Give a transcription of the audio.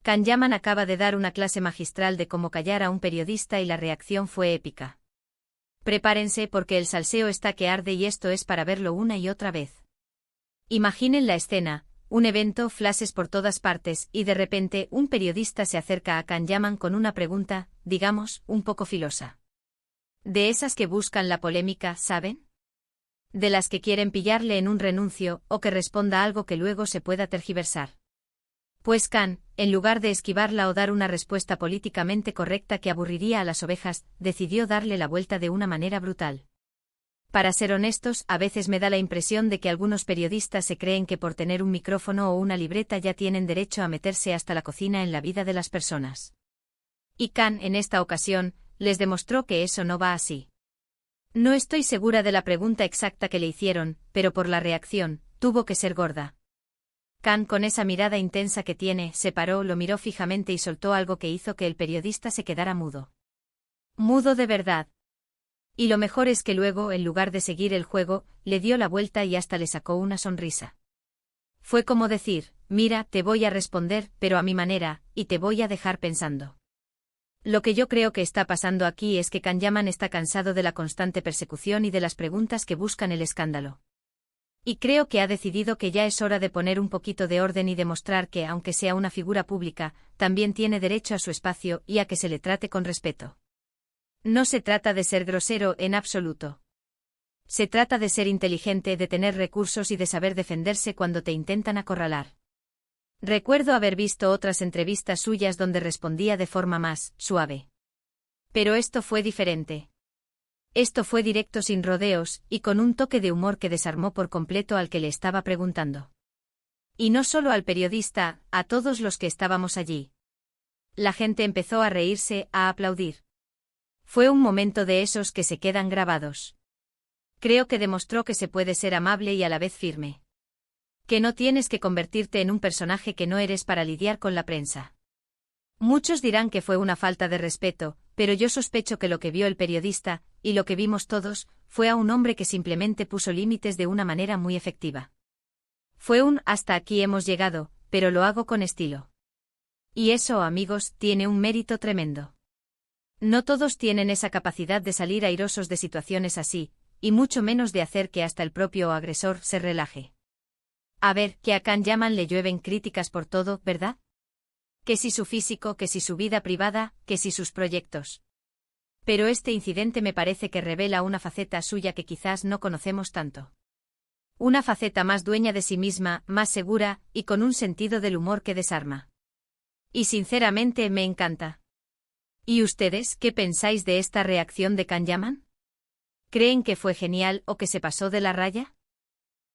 Can Yaman acaba de dar una clase magistral de cómo callar a un periodista y la reacción fue épica. Prepárense porque el salseo está que arde y esto es para verlo una y otra vez. Imaginen la escena, un evento, flashes por todas partes y de repente un periodista se acerca a Can Yaman con una pregunta, digamos, un poco filosa. De esas que buscan la polémica, ¿saben? De las que quieren pillarle en un renuncio o que responda algo que luego se pueda tergiversar. Pues Can, en lugar de esquivarla o dar una respuesta políticamente correcta que aburriría a las ovejas, decidió darle la vuelta de una manera brutal. Para ser honestos, a veces me da la impresión de que algunos periodistas se creen que por tener un micrófono o una libreta ya tienen derecho a meterse hasta la cocina en la vida de las personas. Y Can, en esta ocasión, les demostró que eso no va así. No estoy segura de la pregunta exacta que le hicieron, pero por la reacción, tuvo que ser gorda. Can, con esa mirada intensa que tiene, se paró, lo miró fijamente y soltó algo que hizo que el periodista se quedara mudo. Mudo de verdad. Y lo mejor es que luego, en lugar de seguir el juego, le dio la vuelta y hasta le sacó una sonrisa. Fue como decir, mira, te voy a responder, pero a mi manera, y te voy a dejar pensando. Lo que yo creo que está pasando aquí es que Can Yaman está cansado de la constante persecución y de las preguntas que buscan el escándalo. Y creo que ha decidido que ya es hora de poner un poquito de orden y demostrar que, aunque sea una figura pública, también tiene derecho a su espacio y a que se le trate con respeto. No se trata de ser grosero en absoluto. Se trata de ser inteligente, de tener recursos y de saber defenderse cuando te intentan acorralar. Recuerdo haber visto otras entrevistas suyas donde respondía de forma más suave. Pero esto fue diferente. Esto fue directo, sin rodeos, y con un toque de humor que desarmó por completo al que le estaba preguntando. Y no solo al periodista, a todos los que estábamos allí. La gente empezó a reírse, a aplaudir. Fue un momento de esos que se quedan grabados. Creo que demostró que se puede ser amable y a la vez firme. Que no tienes que convertirte en un personaje que no eres para lidiar con la prensa. Muchos dirán que fue una falta de respeto, pero yo sospecho que lo que vio el periodista, y lo que vimos todos, fue a un hombre que simplemente puso límites de una manera muy efectiva. Fue un hasta aquí hemos llegado, pero lo hago con estilo. Y eso, amigos, tiene un mérito tremendo. No todos tienen esa capacidad de salir airosos de situaciones así, y mucho menos de hacer que hasta el propio agresor se relaje. A ver, que a Can Yaman le llueven críticas por todo, ¿verdad? Que si su físico, que si su vida privada, que si sus proyectos. Pero este incidente me parece que revela una faceta suya que quizás no conocemos tanto. Una faceta más dueña de sí misma, más segura, y con un sentido del humor que desarma. Y sinceramente me encanta. ¿Y ustedes qué pensáis de esta reacción de Can Yaman? ¿Creen que fue genial o que se pasó de la raya?